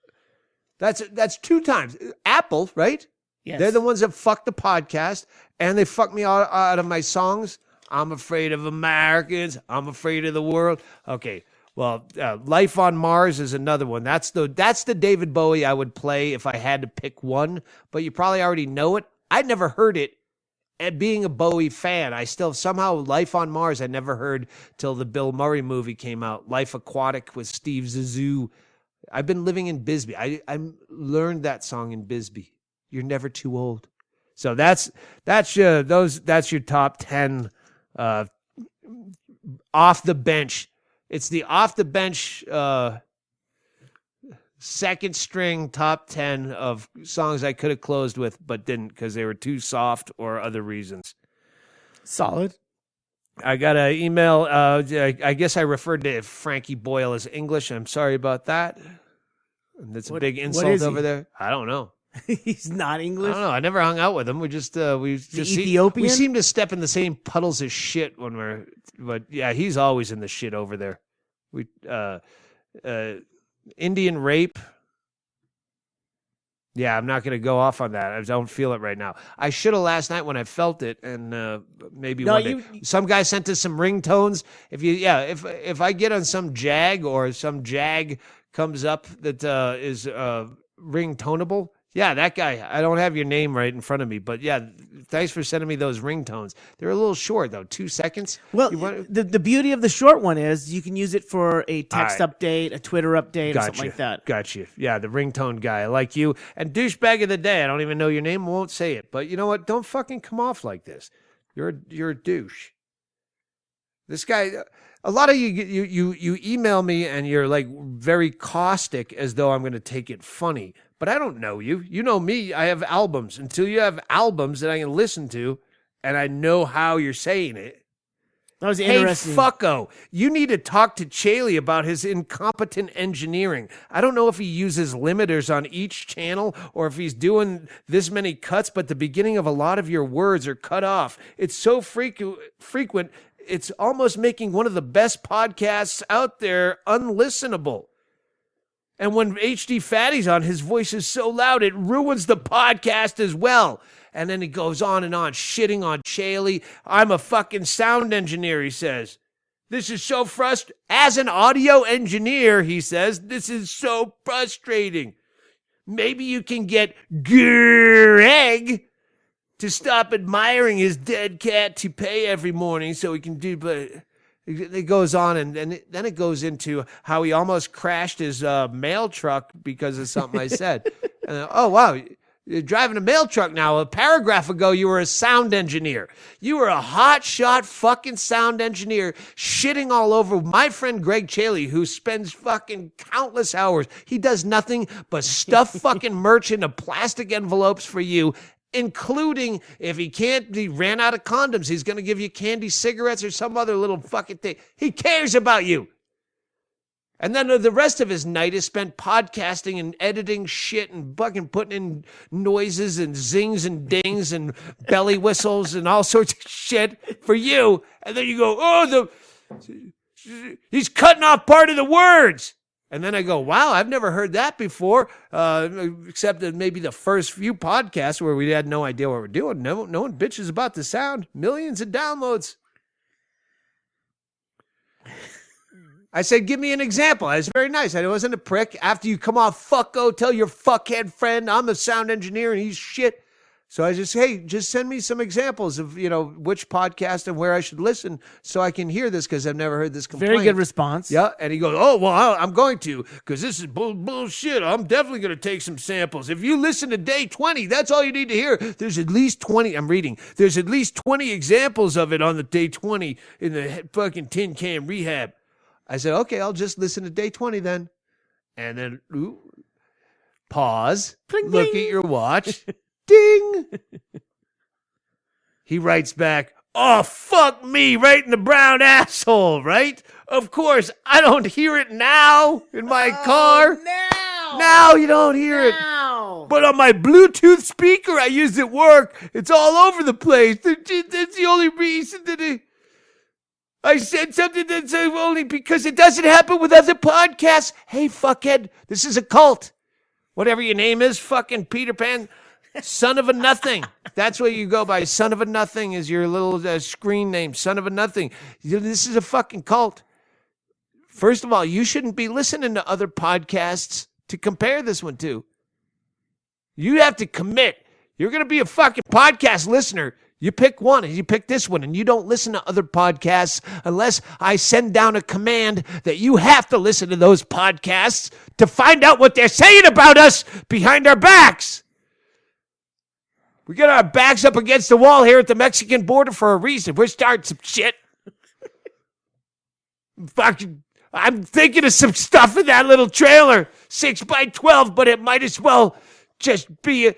That's 2 times. Apple, right? Yes. They're the ones that fucked the podcast, and they fucked me out of my songs. I'm afraid of Americans. I'm afraid of the world. Okay, well, Life on Mars is another one. That's the David Bowie I would play if I had to pick one, but you probably already know it. I'd never heard it. And being a Bowie fan, I still somehow Life on Mars I never heard till the Bill Murray movie came out. Life Aquatic with Steve Zissou. I've been living in Bisbee. I learned that song in Bisbee. You're never too old. So that's your top 10 off the bench. It's the off the bench second string top 10 of songs I could have closed with but didn't because they were too soft or other reasons. Solid. I got an email. I guess I referred to Frankie Boyle as English. I'm sorry about that. That's a big insult over there. I don't know. He's not English. I don't know. I never hung out with him. We just Ethiopian. We seem to step in the same puddles of shit when we're. But yeah, he's always in the shit over there. We Indian rape. Yeah, I'm not going to go off on that. I don't feel it right now. I should have last night when I felt it, and maybe one day. Some guy sent us some ringtones. If I get on some jag or some jag comes up that is ringtonable, yeah, that guy. I don't have your name right in front of me, but yeah, thanks for sending me those ringtones. They're a little short though, 2 seconds. Well, the beauty of the short one is you can use it for a text update, a Twitter update, or something like that. Got you. Yeah, the ringtone guy. I like you. And douchebag of the day. I don't even know your name. Won't say it. But you know what? Don't fucking come off like this. You're a douche. This guy. A lot of you email me and you're like very caustic as though I'm going to take it funny. But I don't know you. You know me. I have albums. Until you have albums that I can listen to and I know how you're saying it. That was interesting. Hey, fucko. You need to talk to Chaille about his incompetent engineering. I don't know if he uses limiters on each channel or if he's doing this many cuts, but the beginning of a lot of your words are cut off. It's so frequent. It's almost making one of the best podcasts out there unlistenable. And when HD Fatty's on, his voice is so loud, it ruins the podcast as well. And then he goes on and on, shitting on Chaille. I'm a fucking sound engineer, he says. This is so frustrating. As an audio engineer, he says, this is so frustrating. Maybe you can get Ggreg to stop admiring his dead cat toupee every morning so he can do... But it goes on, and then it goes into how he almost crashed his mail truck because of something I said. Oh, wow. You're driving a mail truck now. A paragraph ago, you were a sound engineer. You were a hotshot fucking sound engineer shitting all over my friend Ggreg Chaille, who spends fucking countless hours. He does nothing but stuff fucking merch into plastic envelopes for you, including if he ran out of condoms, he's going to give you candy cigarettes or some other little fucking thing. He cares about you. And then the rest of his night is spent podcasting and editing shit and fucking putting in noises and zings and dings and belly whistles and all sorts of shit for you. And then you go, he's cutting off part of the words. And then I go, wow, I've never heard that before, except that maybe the first few podcasts where we had no idea what we're doing. No one bitches about the sound. Millions of downloads. I said, give me an example. I was very nice. I wasn't a prick. After you come off, fucko, tell your fuckhead friend I'm a sound engineer and he's shit. So I just, hey, just send me some examples of, which podcast and where I should listen so I can hear this because I've never heard this complaint. Very good response. Yeah. And he goes, oh, well, I'm going to because this is bullshit. I'm definitely going to take some samples. If you listen to day 20, that's all you need to hear. There's at least 20. I'm reading. There's at least 20 examples of it on the day 20 in the fucking tin can rehab. I said, okay, I'll just listen to day 20 then. And then, pause, Bling, look bling. at your watch. Ding! He writes back, oh, fuck me, right in the brown asshole, right? Of course, I don't hear it now in my car. Now! Now you don't hear it. Now! But on my Bluetooth speaker I use at work, it's all over the place. That's the only reason that I said something that's only because it doesn't happen with other podcasts. Hey, fuckhead, this is a cult. Whatever your name is, fucking Peter Pan, son of a nothing. That's what you go by. Son of a nothing is your little screen name. Son of a nothing. This is a fucking cult. First of all, you shouldn't be listening to other podcasts to compare this one to. You have to commit. You're going to be a fucking podcast listener. You pick one and you pick this one and you don't listen to other podcasts unless I send down a command that you have to listen to those podcasts to find out what they're saying about us behind our backs. We got our backs up against the wall here at the Mexican border for a reason. We're starting some shit. Fucking, I'm thinking of some stuff in that little trailer, 6x12, but it might as well just be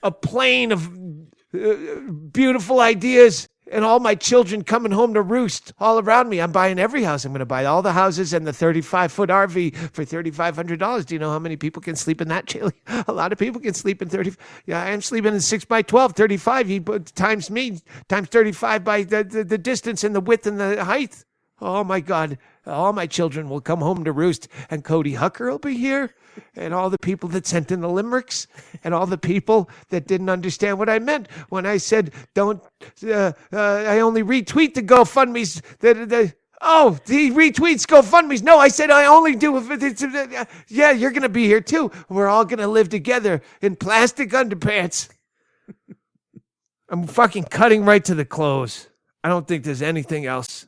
a plane of beautiful ideas and all my children coming home to roost all around me. I'm buying every house. I'm going to buy all the houses and the 35-foot RV for $3,500. Do you know how many people can sleep in that, Chaille? A lot of people can sleep in 30. Yeah, I am sleeping in 6x12, 35. You put times me, times 35 by the distance and the width and the height. Oh, my God. All my children will come home to roost, and Cody Hucker will be here, and all the people that sent in the limericks, and all the people that didn't understand what I meant when I said, I only retweet the GoFundMes. He retweets GoFundMes. No, I said I only do. Yeah, you're going to be here too. We're all going to live together in plastic underpants. I'm fucking cutting right to the close. I don't think there's anything else.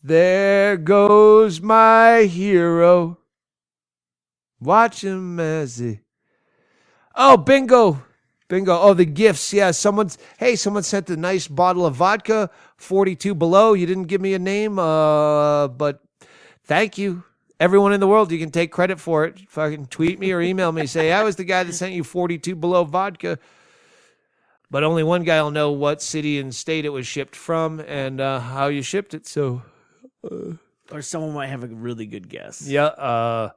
There goes my hero. Watch him as he... Oh, bingo. Bingo. Oh, the gifts. Yeah, someone sent a nice bottle of vodka, 42 below. You didn't give me a name, but thank you. Everyone in the world, you can take credit for it. Fucking tweet me or email me. Say, I was the guy that sent you 42 below vodka. But only one guy will know what city and state it was shipped from and how you shipped it, so... Or someone might have a really good guess. Yeah.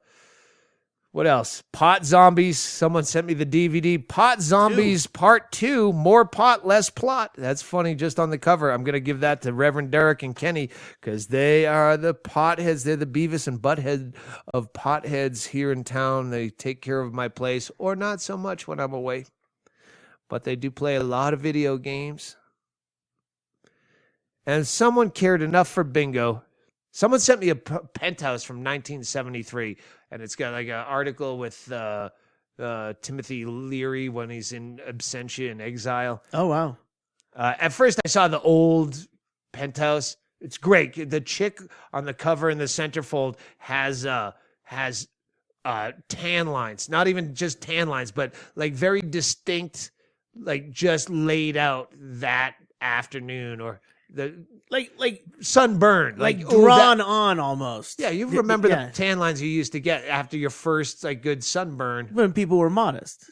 What else? Pot Zombies. Someone sent me the DVD. Pot Zombies Part 2. More pot, less plot. That's funny just on the cover. I'm going to give that to Reverend Derek and Kenny because they are the potheads. They're the Beavis and Butthead of potheads here in town. They take care of my place, or not so much when I'm away. But they do play a lot of video games. And someone cared enough for bingo. Someone sent me a penthouse from 1973, and it's got like an article with Timothy Leary when he's in absentia in exile. Oh, wow. At first, I saw the old penthouse. It's great. The chick on the cover in the centerfold has tan lines. Not even just tan lines, but like very distinct, like just laid out that afternoon or... like sunburned, like drawn on almost. Yeah, you remember the tan lines you used to get after your first like good sunburn when people were modest.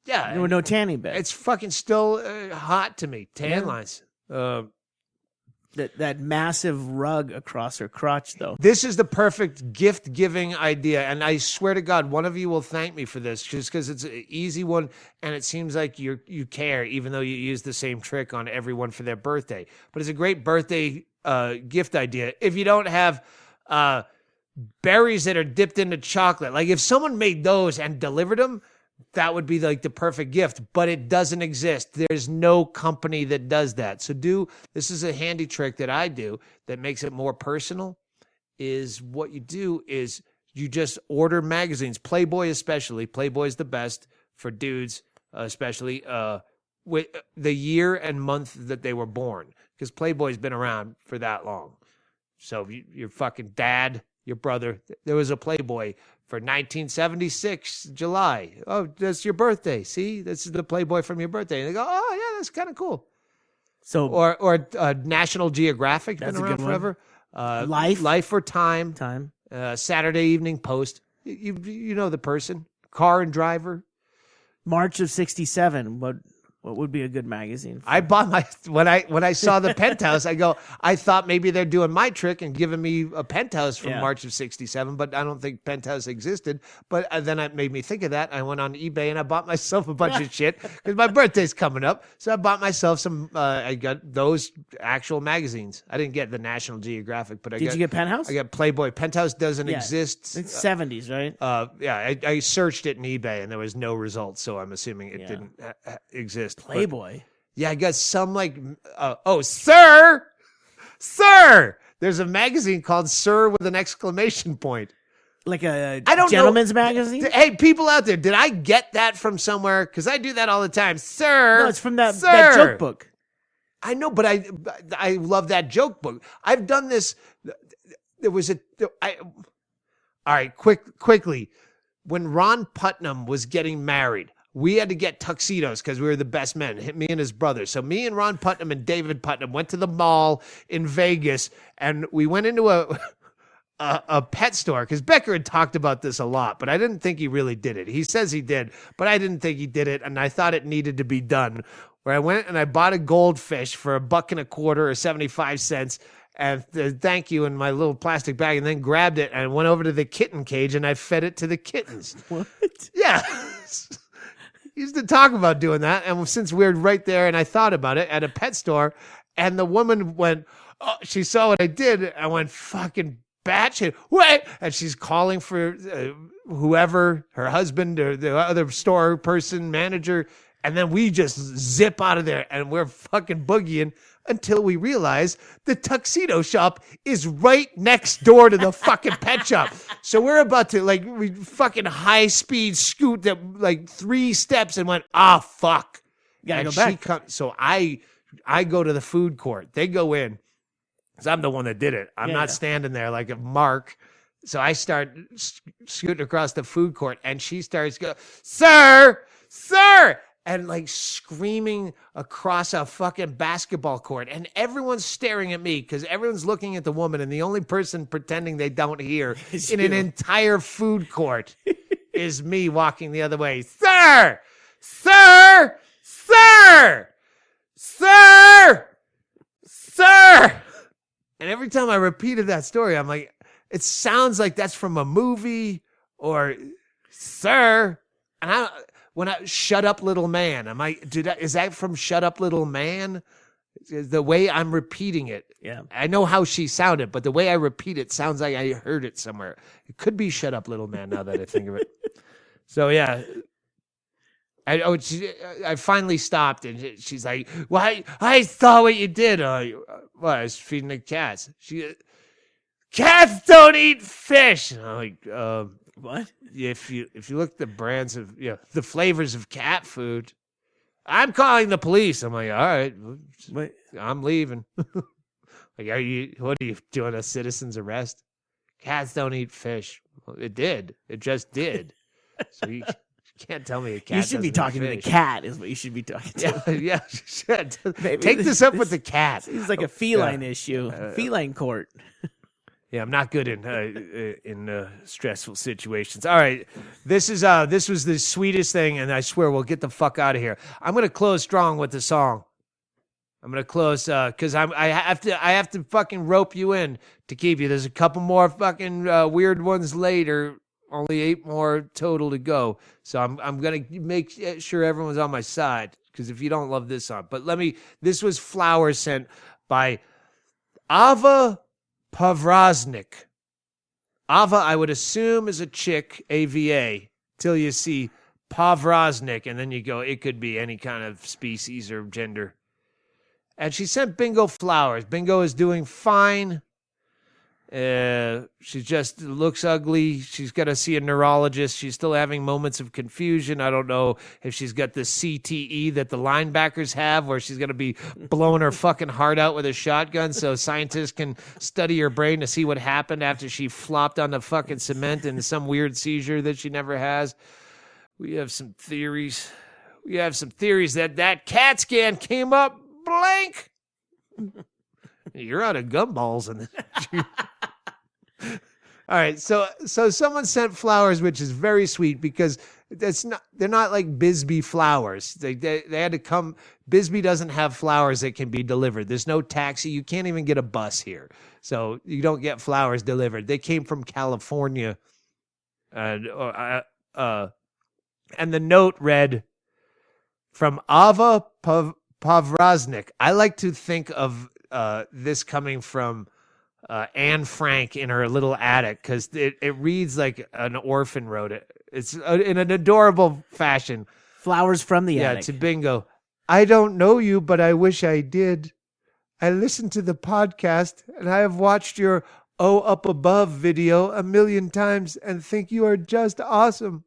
Yeah, there were no tanning beds. It's fucking still hot to me. Tan lines. That massive rug across her crotch, though. This is the perfect gift-giving idea, and I swear to God, one of you will thank me for this, just because it's an easy one, and it seems like you care, even though you use the same trick on everyone for their birthday. But it's a great birthday gift idea. If you don't have berries that are dipped into chocolate, like if someone made those and delivered them, that would be like the perfect gift, but it doesn't exist. There's no company that does that. So this is a handy trick that I do that makes it more personal, is what you do is you just order magazines, Playboy especially. Playboy's the best for dudes, especially with the year and month that they were born, because Playboy's been around for that long. So your fucking dad, your brother, there was a Playboy for 1976, July. Oh, that's your birthday. See, this is the Playboy from your birthday. And they go, oh, yeah, that's kind of cool. So, or National Geographic, been around forever. Life or Time. Saturday Evening Post. You know the person. Car and Driver. March of '67. What What would be a good magazine? I bought my when I saw the Penthouse, I thought maybe they're doing my trick and giving me a Penthouse from March of '67, but I don't think Penthouse existed. But then it made me think of that. I went on eBay and I bought myself a bunch of shit because my birthday's coming up. So I bought myself some. I got those actual magazines. I didn't get the National Geographic, but Did you get Penthouse? I got Playboy. Penthouse doesn't exist. It's 70s, right? I searched it in eBay and there was no results, so I'm assuming it didn't exist. Playboy. Yeah, I got some like, sir, there's a magazine called Sir with an exclamation point. Like a I don't gentleman's magazine? Hey, people out there, did I get that from somewhere? Because I do that all the time. Sir. No, it's from that joke book. I know, but I love that joke book. I've done this. There was all right, quickly. When Ron Putnam was getting married, we had to get tuxedos because we were the best men, me and his brother. So me and Ron Putnam and David Putnam went to the mall in Vegas, and we went into a pet store because Becker had talked about this a lot, but I didn't think he really did it. He says he did, but I didn't think he did it, and I thought it needed to be done. Where I went and I bought a goldfish for $1.25 or 75 cents, and thank you in my little plastic bag, and then grabbed it and went over to the kitten cage and I fed it to the kittens. What? Yeah. Used to talk about doing that, and since we were right there, and I thought about it at a pet store, and the woman went, oh, she saw what I did, I went fucking batshit, what? And she's calling for whoever, her husband or the other store person, manager, and then we just zip out of there, and we're fucking boogieing until we realize the tuxedo shop is right next door to the fucking pet shop. So we're about to we fucking high speed scoot that 3 steps and went, fuck. Gotta go back. So I go to the food court. They go in because I'm the one that did it. I'm not standing there like a mark. So I start scooting across the food court, and she starts going, sir, and screaming across a fucking basketball court. And everyone's staring at me because everyone's looking at the woman, and the only person pretending they don't hear in an entire food court is me walking the other way. Sir! And every time I repeated that story, I'm like, it sounds like that's from a movie or sir. And Shut Up Little Man. Is that from Shut Up Little Man? The way I'm repeating it. Yeah. I know how she sounded, but the way I repeat it sounds like I heard it somewhere. It could be Shut Up Little Man now that I think of it. So yeah. I finally stopped, and she's like, well, I saw what you did. I was feeding the cats. Cats don't eat fish. And I'm like, what? If you look at the brands of the flavors of cat food, I'm calling the police. I'm like, all right, wait, I'm leaving. What are you doing? A citizen's arrest? Cats don't eat fish. Well, it did. It just did. So you can't tell me a cat. You should be talking to the cat. Is what you should be talking to. Yeah. You should. Take this up with the cat. It's like a feline issue. Feline court. Yeah, I'm not good in stressful situations. All right, this was the sweetest thing, and I swear we'll get the fuck out of here. I'm gonna close strong with the song. I'm gonna close because I have to fucking rope you in to keep you. There's a couple more fucking weird ones later. Only 8 more total to go. So I'm gonna make sure everyone's on my side because if you don't love this song, but this was Flowers sent by Ava Pavraznik. Ava, I would assume, is a chick, AVA, till you see Pavraznik, and then you go, it could be any kind of species or gender. And she sent Bingo flowers. Bingo is doing fine. She just looks ugly. She's got to see a neurologist. She's still having moments of confusion. I don't know if she's got the CTE that the linebackers have, where she's going to be blowing her fucking heart out with a shotgun so scientists can study her brain to see what happened after she flopped on the fucking cement in some weird seizure that she never has. We have some theories. That CAT scan came up blank. You're out of gumballs in this. All right, so someone sent flowers, which is very sweet because They're not like Bisbee flowers. They had to come. Bisbee doesn't have flowers that can be delivered. There's no taxi. You can't even get a bus here. So you don't get flowers delivered. They came from California. And the note read from Ava Pavraznik. I like to think of this coming from Anne Frank in her little attic, because it reads like an orphan wrote it. It's in an adorable fashion. Flowers from the attic. Yeah, to Bingo. I don't know you, but I wish I did. I listened to the podcast, and I have watched your Oh Up Above video 1,000,000 times and think you are just awesome.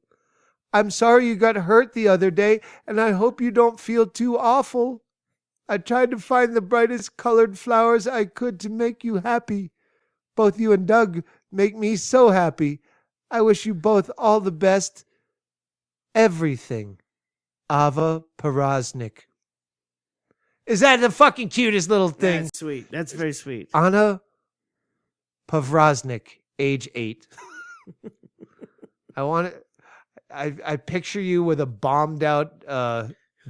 I'm sorry you got hurt the other day, and I hope you don't feel too awful. I tried to find the brightest colored flowers I could to make you happy. Both you and Doug make me so happy. I wish you both all the best. Everything. Ava Paraznik. Is that the fucking cutest little thing? That's sweet. That's very sweet. Anna Pavraznik, age 8. I picture you with a bombed out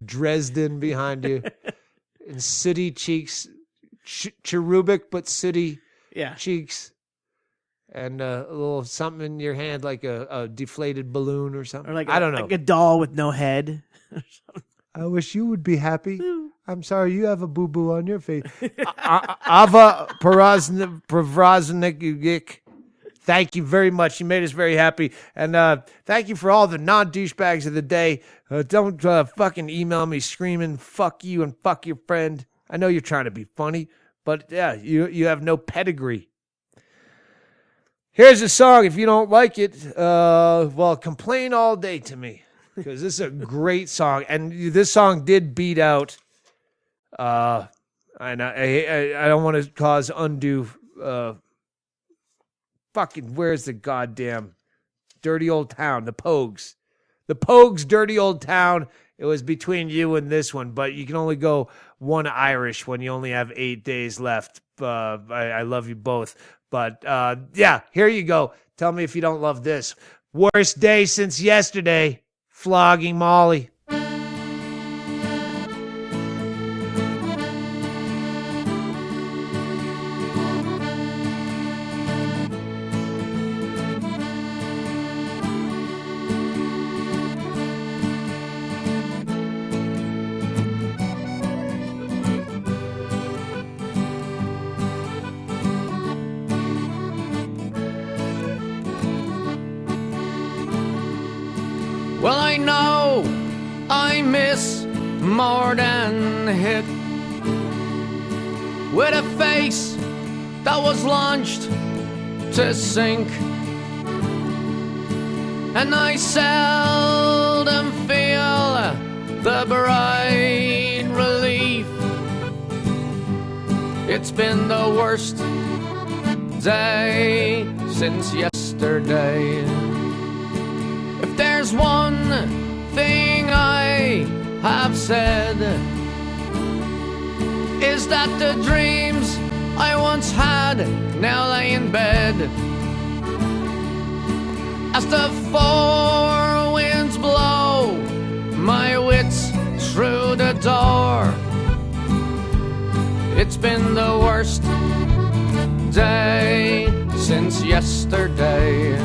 Dresden behind you, and sooty cheeks, cherubic but sooty cheeks, and a little something in your hand like a deflated balloon or something. Or like I don't know. Like a doll with no head. I wish you would be happy. I'm sorry you have a boo-boo on your face. Ava Pavraznik. Thank you very much. You made us very happy. And thank you for all the non-douchebags of the day. Don't fucking email me screaming, fuck you and fuck your friend. I know you're trying to be funny, but yeah, you have no pedigree. Here's a song. If you don't like it, well, complain all day to me, because this is a great song. And this song did beat out, and I don't want to cause undue... fucking, where's the goddamn dirty old town? The Pogues. The Pogues, dirty old town. It was between you and this one, but you can only go one Irish when you only have 8 days left. I love you both. But yeah, here you go. Tell me if you don't love this. Worst day since yesterday. Flogging Molly. Well, I know I miss more than hit, with a face that was launched to sink, and I seldom feel the bright relief. It's been the worst day since yesterday. If there's one thing I have said, is that the dreams I once had now lay in bed. As the four winds blow my wits through the door, it's been the worst day since yesterday.